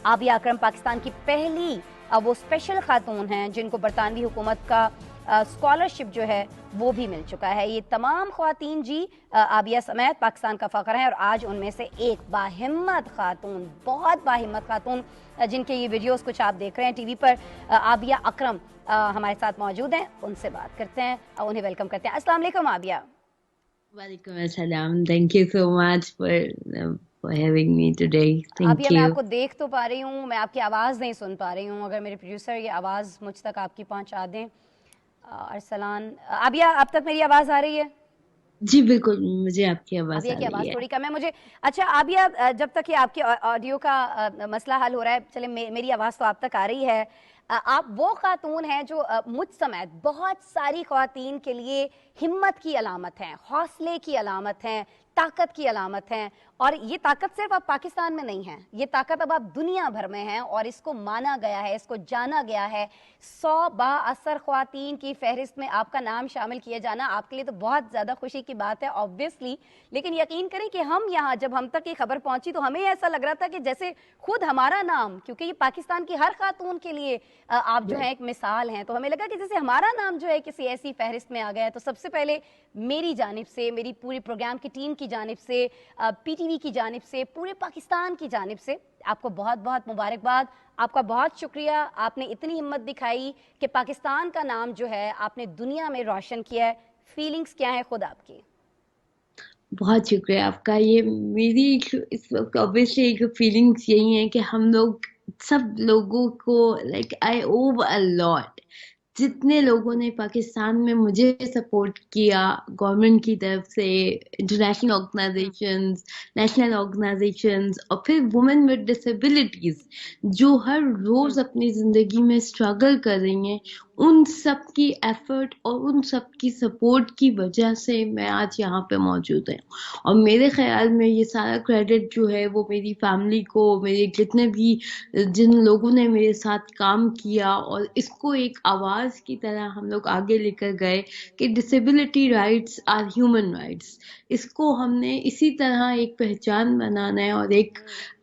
आबिया अकरम पाकिस्तान की पहली वो स्पेशल खातून हैं जिनको बरतानवी हुकूमत का स्कॉलरशिप जो है वो भी मिल चुका है। ये तमाम ख्वातीन जी आबिया समेत पाकिस्तान का फ़ख्र हैं और आज उनमें से एक बाहिम्मत खातून, बहुत बाहिम्मत खातून जिनके ये वीडियोस कुछ आप देख रहे हैं टीवी पर, आबिया अकरम हमारे साथ मौजूद हैं। उनसे बात करते हैं, उन्हें वेलकम करते हैं। अस्सलाम वालेकुम Abiya. Walaikum assalam. Thank you so much for having me today. Thank Abiya, मैं you. आपको देख तो पा रही हूँ, मैं आपकी आवाज़ नहीं सुन पा रही हूँ। अगर मेरे प्रोड्यूसर ये आवाज़ मुझ तक आपकी पहुँचा दें। अरसलान, आबिया आप तक मेरी आवाज़ आ रही है? जी बिल्कुल, मुझे आपकी आवाज़ आबिया आ की रही आवाज़ है। थोड़ी कम है मुझे। अच्छा आबिया, जब तक ये आपके ऑडियो का मसला हल हो रहा है, चले मेरी आवाज़ तो आप तक आ रही है। आप वो खातून हैं जो मुझ समेत बहुत सारी ख्वातीन के लिए हिम्मत की अलामत हैं, हौसले की अलामत हैं, ताकत की अलामत हैं। और ये ताकत सिर्फ अब पाकिस्तान में नहीं है, ये ताकत अब आप दुनिया भर में है और इसको माना गया है, इसको जाना गया है। 100 बाअसर ख्वातीन की फहरिस्त में आपका नाम शामिल किया जाना आपके लिए तो बहुत ज़्यादा खुशी की बात है ऑब्वियसली। लेकिन यकीन करें कि हम यहाँ जब हम तक ये खबर पहुंची तो हमें ऐसा लग रहा था कि जैसे खुद हमारा नाम, क्योंकि ये पाकिस्तान की हर खातून के लिए आप जो है एक मिसाल हैं, तो हमें लगा कि जैसे हमारा नाम जो है किसी ऐसी फहरिस्त में आ गया है। तो सबसे पहले मेरी जानिब से, मेरी पूरी प्रोग्राम की टीम की जानिब से, पीटीवी की जानिब से, पूरे पाकिस्तान की जानिब से आपको बहुत बहुत मुबारकबाद। आपका बहुत शुक्रिया, आपने इतनी हिम्मत दिखाई कि पाकिस्तान का नाम जो है आपने दुनिया में रोशन किया है। फीलिंग्स क्या है खुद आपकी? बहुत शुक्रिया आपका। ये मेरी इस वक्त ऑब्वियसली एक फीलिंग्स यही है कि हम लोग सब लोगों को लाइक आई ओव अ लॉट। जितने लोगों ने पाकिस्तान में मुझे सपोर्ट किया गवर्नमेंट की तरफ से, इंटरनेशनल ऑर्गेनाइजेशंस, नेशनल ऑर्गेनाइजेशंस और फिर वुमेन विद डिसेबिलिटीज जो हर रोज अपनी जिंदगी में स्ट्रगल कर रही हैं, उन सब की एफर्ट और उन सब की सपोर्ट की वजह से मैं आज यहाँ पे मौजूद हूँ। और मेरे ख्याल में ये सारा क्रेडिट जो है वो मेरी फैमिली को, मेरे जितने भी जिन लोगों ने मेरे साथ काम किया और इसको एक आवाज की तरह हम लोग आगे लेकर गए कि disability rights are human rights. इसको हमने इसी तरह एक पहचान बनाना है और एक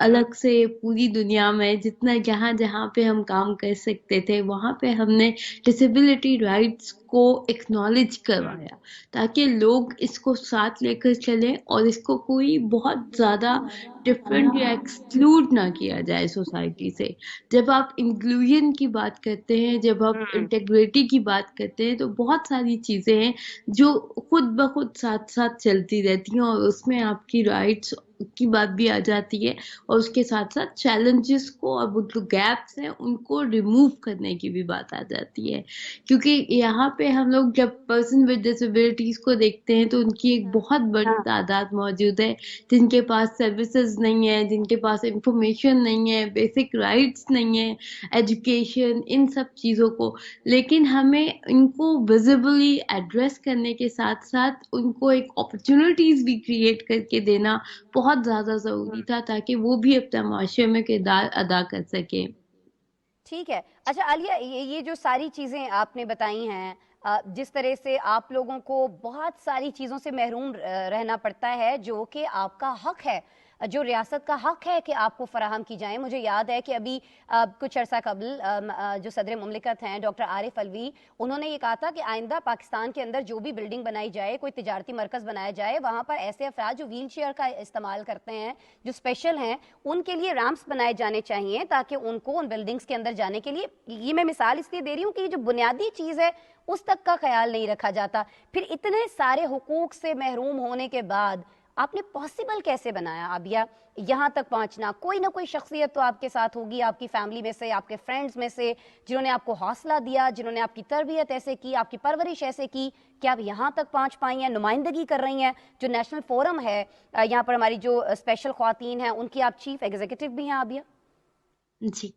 अलग से पूरी दुनिया में जितना जहाँ जहाँ पे हम काम कर सकते थे वहां पे हमने डिसेबिलिटी राइट्स को एक्नॉलेज करवाया ताकि लोग इसको साथ लेकर चलें और इसको कोई बहुत ज्यादा डिफरेंट या एक्सक्लूड ना किया जाए सोसाइटी से। जब आप इंक्लूजन की बात करते हैं, जब आप इंटेग्रिटी की बात करते हैं, तो बहुत सारी चीजें हैं जो खुद ब खुद साथ साथ चलती रहती हैं और उसमें आपकी राइट्स की बात भी आ जाती है और उसके साथ साथ चैलेंजेस को और वो जो गैप्स हैं उनको रिमूव करने की भी बात आ जाती है। क्योंकि यहाँ पे हम लोग जब पर्सन विद डिसेबिलिटीज को देखते हैं तो उनकी एक बहुत बड़ी तादाद मौजूद है जिनके पास सर्विसेज नहीं है, जिनके पास इंफॉर्मेशन नहीं है, बेसिक राइट्स नहीं है, एजुकेशन, इन सब चीज़ों को। लेकिन हमें इनको विजिबली एड्रेस करने के साथ साथ उनको एक अपॉर्चुनिटीज भी क्रिएट करके देना बहुत ज़्यादा ज़रूरी था ताकि वो भी अपना माशरे में किरदार अदा कर सके। ठीक है। अच्छा आलिया, ये जो सारी चीज़ें आपने बताई हैं, जिस तरह से आप लोगों को बहुत सारी चीज़ों से महरूम रहना पड़ता है जो कि आपका हक है, जो रियासत का हक है कि आपको फराहम की जाए। मुझे याद है कि अभी कुछ अरसा कबल जो सदर मुमलिकत हैं डॉक्टर आरिफ अलवी, उन्होंने ये कहा था कि आइंदा पाकिस्तान के अंदर जो भी बिल्डिंग बनाई जाए, कोई तिजारती मरकज़ बनाया जाए, वहाँ पर ऐसे अफराद जो व्हील चेयर का इस्तेमाल करते हैं, जो स्पेशल हैं, उनके लिए रैम्प्स बनाए जाने चाहिए ताकि उनको उन बिल्डिंग्स के अंदर जाने के लिए, ये मैं मिसाल इसलिए दे रही हूँ कि ये जो बुनियादी चीज़ है उस तक का ख्याल नहीं रखा जाता। फिर इतने सारे हुकूक से महरूम होने के बाद आपने पॉसिबल कैसे बनाया आबिया यहाँ तक पहुँचना? कोई ना कोई शख्सियत तो आपके साथ होगी, आपकी फैमिली में से, आपके फ्रेंड्स में से, जिन्होंने आपको हौसला दिया, जिन्होंने आपकी तरबियत ऐसे की, आपकी परवरिश ऐसे की कि आप यहाँ तक पहुँच पाई हैं, नुमाइंदगी कर रही हैं। जो नेशनल फोरम है, यहाँ पर हमारी जो स्पेशल ख्वातीन हैं, उनकी आप चीफ एग्जीक्यूटिव भी हैं आबिया। जी,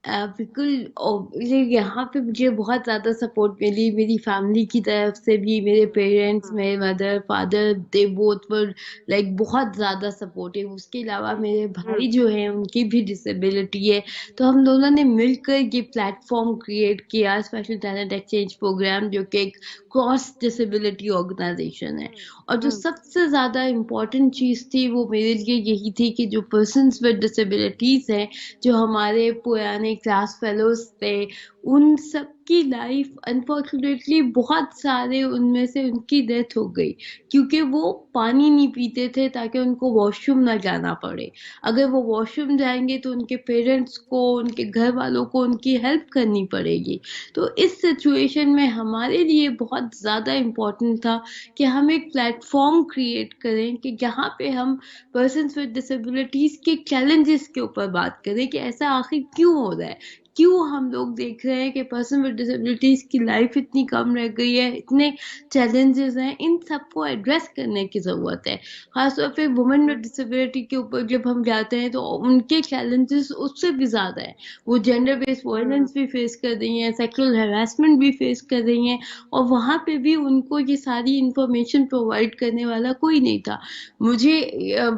बिल्कुल। और ये यहाँ पे मुझे बहुत ज़्यादा सपोर्ट मिली मेरी फैमिली की तरफ से भी। मेरे पेरेंट्स, मेरे mother father, they both were like बहुत ज़्यादा सपोर्टिव। उसके अलावा मेरे भाई जो हैं उनकी भी डिसेबिलिटी है, तो हम दोनों ने मिलकर ये प्लेटफॉर्म क्रिएट किया, स्पेशल टैलेंट एक्सचेंज प्रोग्राम, जो कि एक क्रॉस डिसेबिलिटी ऑर्गेनाइजेशन है। और जो सबसे ज़्यादा इम्पोर्टेंट चीज़ थी वो मेरे लिए यही थी कि जो पर्सन्स विद डिसेबिलिटीज़ हैं, जो हमारे पुराने क्लास फेलोज थे, उन सब की लाइफ अनफॉर्चुनेटली बहुत सारे उनमें से उनकी डेथ हो गई, क्योंकि वो पानी नहीं पीते थे ताकि उनको वॉशरूम ना जाना पड़े। अगर वो वॉशरूम जाएंगे तो उनके पेरेंट्स को, उनके घर वालों को उनकी हेल्प करनी पड़ेगी। तो इस सिचुएशन में हमारे लिए बहुत ज़्यादा इम्पोर्टेंट था कि हम एक प्लेटफॉर्म क्रिएट करें कि जहाँ पे हम पर्सन्स विद डिसेबिलिटीज के चैलेंजेस के ऊपर बात करें कि ऐसा आखिर क्यों हो रहा है, क्यों हम लोग देख रहे हैं कि पर्सन विद डिसेबिलिटीज की लाइफ इतनी कम रह गई है, इतने चैलेंजेस हैं। इन सबको एड्रेस करने की ज़रूरत है। खासतौर पे वुमेन विद डिसेबिलिटी के ऊपर जब हम जाते हैं तो उनके चैलेंजेस उससे भी ज़्यादा है। वो जेंडर बेस्ड वायलेंस भी फेस कर रही हैं, सेक्सुअल हैरेसमेंट भी फेस कर रही हैं, और वहाँ पे भी उनको ये सारी इंफॉर्मेशन प्रोवाइड करने वाला कोई नहीं था। मुझे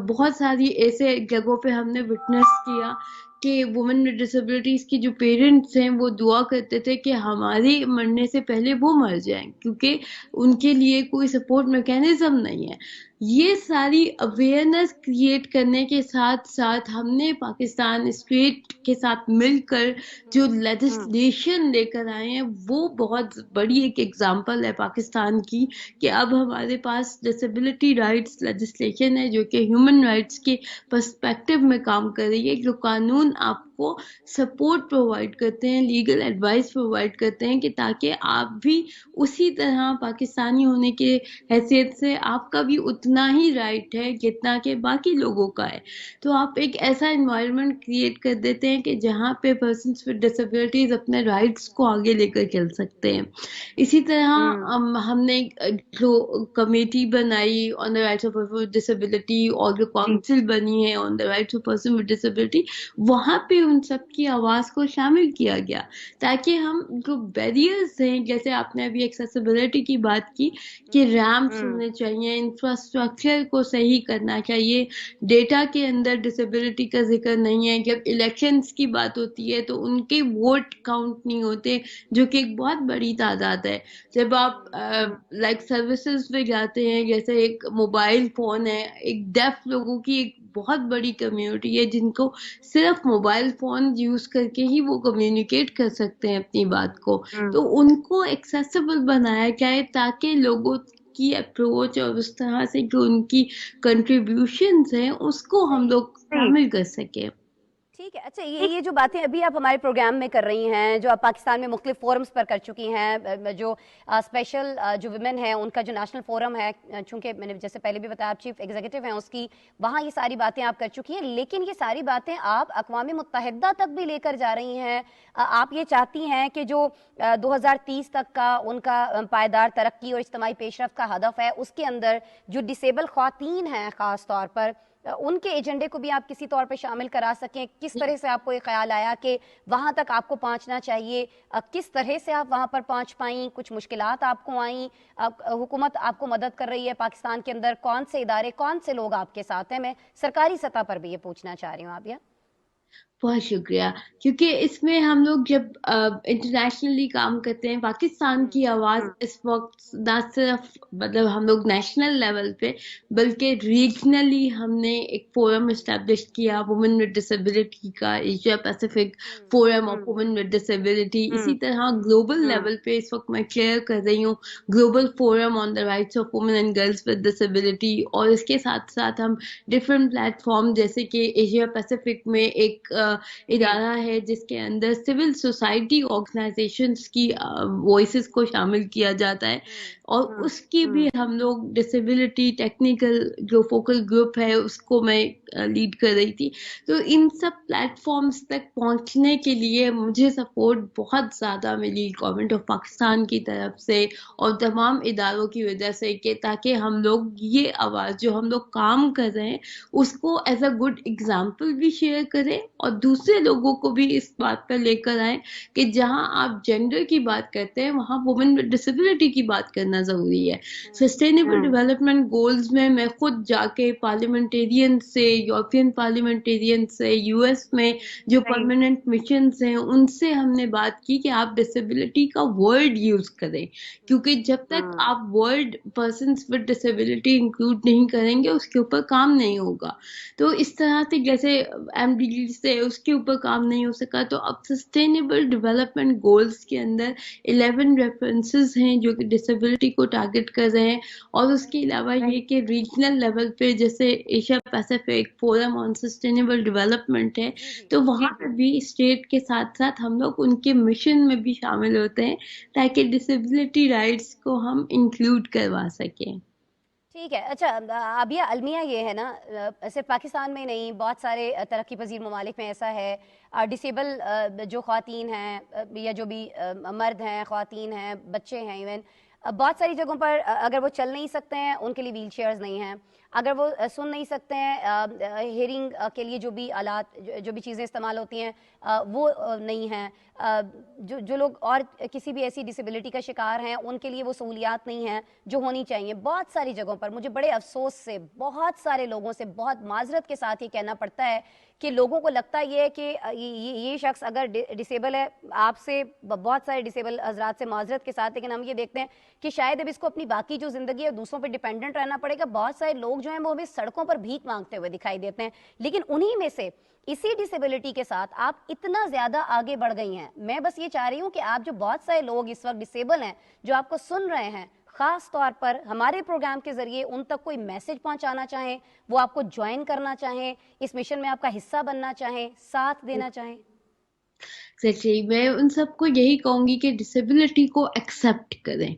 बहुत सारी ऐसे जगहों पे हमने विटनेस किया कि वुमेन विद डिसेबिलिटीज की जो पेरेंट्स हैं वो दुआ करते थे कि हमारे मरने से पहले वो मर जाएं, क्योंकि उनके लिए कोई सपोर्ट मैकेनिज्म नहीं है। ये सारी अवेयरनेस क्रिएट करने के साथ साथ हमने पाकिस्तान स्टेट के साथ मिलकर जो लेजिस्लेशन लेकर आए हैं वो बहुत बड़ी एक एग्जांपल है पाकिस्तान की, कि अब हमारे पास डिसेबिलिटी राइट्स लेजिस्लेशन है जो कि ह्यूमन राइट्स के पर्सपेक्टिव में काम कर रही है, जो कानून आपको सपोर्ट प्रोवाइड करते हैं, लीगल एडवाइस प्रोवाइड करते हैं, कि ताकि आप भी उसी तरह पाकिस्तानी होने के हैसियत से आपका भी उतना ही राइट है जितना कि बाकी लोगों का है। तो आप एक ऐसा इन्वायरमेंट क्रिएट कर देते हैं कि जहाँ पे पर्सन्स विद डिसेबिलिटीज अपने राइट्स को आगे लेकर चल सकते हैं। इसी तरह हमने जो कमेटी बनाई on the rights of person with disability, और जो काउंसिल बनी है on the rights of person with disability, वहाँ पे उन सब की आवाज को शामिल किया गया, ताकि हम जो बैरियर्स हैं, जैसे आपने अभी एक्सेसिबिलिटी की बात की कि रैम्प्स होने चाहिए, इंफ्रास्ट्रक्चर को सही करना चाहिए, डेटा के अंदर डिसेबिलिटी का जिक्र नहीं है, जब इलेक्शंस की बात होती है तो उनके वोट काउंट नहीं होते, जो कि एक बहुत बड़ी तादाद है। जब आप लाइक सर्विसेज पे जाते हैं, जैसे एक मोबाइल फोन है, एक डेफ लोगों की एक बहुत बड़ी कम्युनिटी है जिनको सिर्फ मोबाइल फोन यूज करके ही वो कम्युनिकेट कर सकते हैं अपनी बात को। तो उनको एक्सेसिबल बनाया जाए ताकि लोगों की अप्रोच और उस तरह से जो उनकी कंट्रीब्यूशंस हैं उसको हम लोग शामिल कर सकें। ठीक है। अच्छा, ये जो बातें अभी आप हमारे प्रोग्राम में कर रही हैं, जो आप पाकिस्तान में मुख्तलिफ फोरम्स पर कर चुकी हैं, जो स्पेशल जो वुमेन है उनका जो नेशनल फोरम है, चूंकि मैंने जैसे पहले भी बताया आप चीफ एग्जीक्यूटिव हैं उसकी, वहाँ ये सारी बातें आप कर चुकी हैं, लेकिन ये सारी बातें आप अक़वाम मुत्तहिदा तक भी लेकर जा रही हैं। आप ये चाहती हैं कि जो 2030 तक का उनका पायदार तरक्की और इज्तिमाई पेशरफ का हदफ है, उसके अंदर जो डिसेबल ख्वातीन हैं ख़ास तौर पर, उनके एजेंडे को भी आप किसी तौर पे शामिल करा सकें। किस तरह से आपको ये ख्याल आया कि वहाँ तक आपको पहुँचना चाहिए, किस तरह से आप वहाँ पर पहुँच पाई, कुछ मुश्किलात आपको आई, हुकूमत आपको मदद कर रही है पाकिस्तान के अंदर, कौन से इदारे, कौन से लोग आपके साथ हैं? मैं सरकारी सतह पर भी ये पूछना चाह रही हूँ आप। बहुत शुक्रिया। क्योंकि इसमें हम लोग जब इंटरनेशनली काम करते हैं, पाकिस्तान की आवाज़ इस वक्त ना सिर्फ मतलब हम लोग नेशनल लेवल पे, बल्कि रीजनली हमने एक फोरम इस्टेब्लिश किया वुमेन विद डिसेबिलिटी का, Asia Pacific forum of women with disability. इसी तरह ग्लोबल लेवल पे इस वक्त मैं चेयर कर रही हूँ global forum on the rights of women and girls with disability. और इसके साथ साथ हम डिफरेंट प्लेटफॉर्म, जैसे कि एशिया पैसिफिक में एक इदारा है जिसके अंदर सिविल सोसाइटी ऑर्गेनाइजेशंस की वॉइसेस को शामिल किया जाता है, और उसकी भी हम लोग डिसेबिलिटी टेक्निकल जो फोकल ग्रुप है उसको मैं लीड कर रही थी। तो इन सब प्लेटफॉर्म्स तक पहुंचने के लिए मुझे सपोर्ट बहुत ज़्यादा मिली गवर्नमेंट ऑफ पाकिस्तान की तरफ से और तमाम इदारों की वजह से, कि ताकि हम लोग ये आवाज़ जो हम लोग काम कर रहे हैं उसको एज अ गुड एग्जाम्पल भी शेयर करें, और दूसरे लोगों को भी इस बात पर लेकर आए कि जहां आप जेंडर की बात करते हैं वहां वुमेन विद डिसेबिलिटी की बात करना जरूरी है। सस्टेनेबल डेवलपमेंट गोल्स में मैं खुद जाके पार्लियामेंटेरियन से, यूरोपियन पार्लियामेंटेरियन से, यूएस में जो परमानेंट मिशन हैं उनसे हमने बात की कि आप डिसेबिलिटी का वर्ड यूज करें, क्योंकि जब तक आप word person with disability include नहीं करेंगे उसके ऊपर काम नहीं होगा। तो इस तरह से जैसे एमडीजी से उसके ऊपर काम नहीं हो सका, तो अब सस्टेनेबल डेवलपमेंट गोल्स के अंदर 11 रेफरेंसेस हैं जो कि डिसेबिलिटी को टारगेट कर रहे हैं। और उसके अलावा ये कि रीजनल लेवल पे जैसे Asia Pacific forum on sustainable development है, तो वहाँ पे भी स्टेट के साथ साथ हम लोग उनके मिशन में भी शामिल होते हैं ताकि डिसेबिलिटी राइट्स को हम इंक्लूड करवा सकें। ठीक है। अच्छा, आबिया, अलमिया ये है ना, सिर्फ पाकिस्तान में नहीं, बहुत सारे तरक्की पजीर ममालिक में ऐसा है, डिसेबल जो ख़वातीन हैं या जो भी मर्द हैं, ख़वातीन हैं, बच्चे हैं, इवन बहुत सारी जगहों पर अगर वो चल नहीं सकते हैं उनके लिए व्हील चेयर्स नहीं हैं, अगर वो सुन नहीं सकते हैं, हेयरिंग के लिए जो भी आलात, जो भी चीज़ें इस्तेमाल होती हैं वो नहीं हैं, जो जो लोग और किसी भी ऐसी डिसेबिलिटी का शिकार हैं उनके लिए वो सहूलियात नहीं हैं जो होनी चाहिए। बहुत सारी जगहों पर मुझे बड़े अफसोस से बहुत सारे लोगों से बहुत माजरत के साथ ये कहना पड़ता है कि लोगों को लगता है कि ये शख्स अगर डिसेबल है, आपसे बहुत सारे डिसेबल हजरात से माजरत के साथ, लेकिन हम ये देखते हैं कि शायद अब इसको अपनी बाकी जो जिंदगी है दूसरों पर डिपेंडेंट रहना पड़ेगा। बहुत सारे लोग जो हैं वो हमें सड़कों पर भीख मांगते हुए दिखाई देते हैं, लेकिन उन्हीं में से इसी डिसेबिलिटी के साथ आप इतना ज्यादा आगे बढ़ गई हैं। मैं बस ये चाह रही हूँ कि आप जो बहुत सारे लोग इस वक्त डिसेबल हैं जो आपको सुन रहे हैं, खास तौर पर हमारे प्रोग्राम के जरिए उन तक कोई मैसेज पहुंचाना चाहें, वो आपको ज्वाइन करना चाहें, इस मिशन में आपका हिस्सा बनना चाहें, साथ देना चाहें। सच्ची मैं उन सबको यही कहूंगी कि डिसेबिलिटी को एक्सेप्ट करें।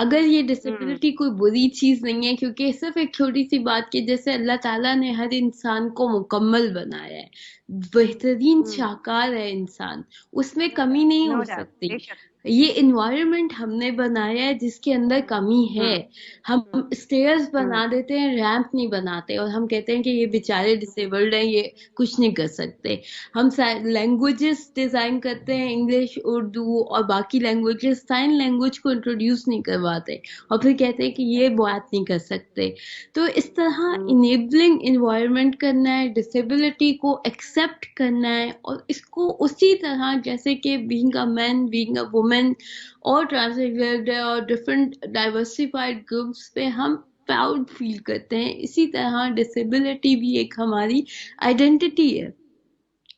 अगर ये डिसेबिलिटी कोई बुरी चीज नहीं है, क्योंकि सिर्फ एक छोटी सी बात की, जैसे अल्लाह ताला ने हर इंसान को मुकम्मल बनाया है, बेहतरीन शाकार है इंसान, उसमें कमी नहीं हो सकती। ये इन्वायरमेंट हमने बनाया है जिसके अंदर कमी है। हम स्टेयर्स बना देते हैं, रैंप नहीं बनाते, और हम कहते हैं कि ये बेचारे डिसेबल्ड हैं, ये कुछ नहीं कर सकते। हम लैंग्वेजेस डिजाइन करते हैं, इंग्लिश, उर्दू और बाकी लैंग्वेजेस, साइन लैंग्वेज को इंट्रोड्यूस नहीं करवाते, और फिर कहते हैं कि ये बात नहीं कर सकते। तो इस तरह इनेबलिंग इन्वायरमेंट करना है, डिसेबिलिटी को एक्सेप्ट करना है, और इसको उसी तरह जैसे कि being a man, being a women और ट्रांसजेंडर और डिफरेंट डाइवर्सिफाइड ग्रुप्स पे हम प्राउड फील करते हैं, इसी तरह डिसेबिलिटी भी एक हमारी आइडेंटिटी है।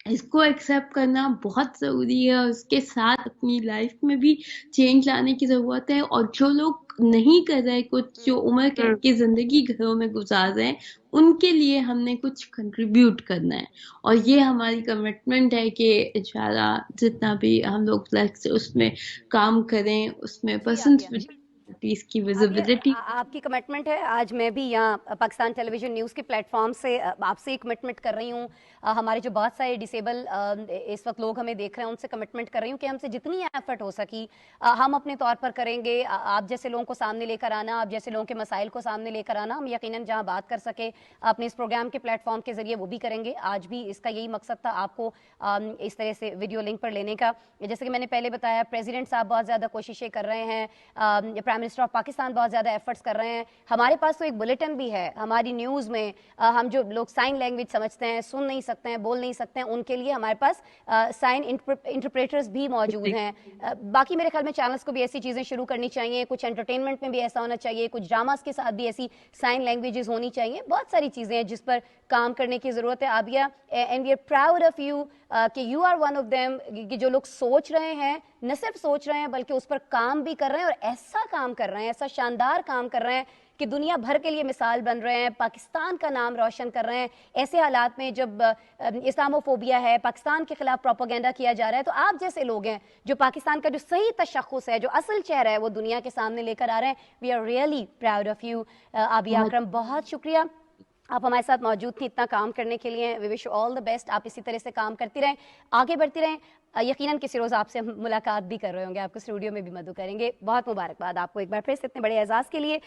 इसको एक्सेप्ट करना बहुत ज़रूरी है, और उसके साथ अपनी लाइफ में भी चेंज लाने की ज़रूरत है। और जो लोग नहीं कर रहे कुछ, जो उम्र कैद की ज़िंदगी घरों में गुजार रहे हैं, उनके लिए हमने कुछ कंट्रीब्यूट करना है। और ये हमारी कमिटमेंट है कि इंशाल्लाह जितना भी हम लोग उसमें काम करें, उसमें पर्सन्स आबिया, विद डिसेबिलिटीज की अब ये विजिबिलिटी। आपकी कमिटमेंट है। आज मैं भी यहाँ पाकिस्तान टेलीविजन न्यूज़ के प्लेटफॉर्म से आपसे एक कमिटमेंट कर रही हूँ। हमारे जो बहुत सारे डिसेबल इस वक्त लोग हमें देख रहे हैं उनसे कमिटमेंट कर रही हूँ कि हमसे जितनी एफर्ट हो सकी हम अपने तौर पर करेंगे। आप जैसे लोगों को सामने लेकर आना, आप जैसे लोगों के मसाइल को सामने लेकर आना, हम यकीनन जहाँ बात कर सके अपने इस प्रोग्राम के प्लेटफॉर्म के जरिए वो भी करेंगे। आज भी इसका यही मकसद था, आपको इस तरह से वीडियो लिंक पर लेने का। जैसे कि मैंने पहले बताया, प्रेसिडेंट साहब बहुत ज़्यादा कोशिशें कर रहे हैं, प्राइम मिनिस्टर ऑफ पाकिस्तान बहुत ज़्यादा एफर्ट्स कर रहे हैं। हमारे पास तो एक बुलेटिन भी है हमारी न्यूज़ में, हम जो लोग साइन लैंग्वेज समझते हैं, सुन नहीं सकते हैं, बोल नहीं सकते हैं, उनके लिए हमारे पास साइन इंटरप्रेटर्स भी मौजूद हैं। बाकी मेरे ख्याल में चैनल्स को भी ऐसी चीज़ें शुरू करनी चाहिए, कुछ एंटरटेनमेंट में भी ऐसा होना चाहिए, कुछ ड्रामास के साथ भी ऐसी साइन लैंग्वेजेस होनी चाहिए। बहुत सारी चीज़ें हैं जिस पर काम करने की ज़रूरत है Abiya, and we are proud of you कि you are one of them, कि जो लोग सोच रहे हैं, न सिर्फ सोच रहे हैं बल्कि उस पर काम भी कर रहे हैं, और ऐसा काम कर रहे हैं, ऐसा शानदार काम कर रहे हैं कि दुनिया भर के लिए मिसाल बन रहे हैं, पाकिस्तान का नाम रोशन कर रहे हैं। ऐसे हालात में जब इस्लामोफोबिया है, पाकिस्तान के खिलाफ प्रोपोगेंडा किया जा रहा है, तो आप जैसे लोग हैं जो पाकिस्तान का जो सही तशख़्ख़ुस है, जो असल चेहरा है, वो दुनिया के सामने लेकर आ रहे हैं। We are really proud of you Abiya Akram, बहुत शुक्रिया आप हमारे साथ मौजूद थी इतना काम करने के लिए। We wish all the best, आप इसी तरह से काम करती रहें, आगे बढ़ती रहें। यकीनन किसी रोज़ आपसे हम मुलाकात भी कर रहे होंगे, आपको स्टूडियो में भी मदद करेंगे। बहुत मुबारकबाद आपको एक बार फिर से इतने बड़े एजाज़ के लिए।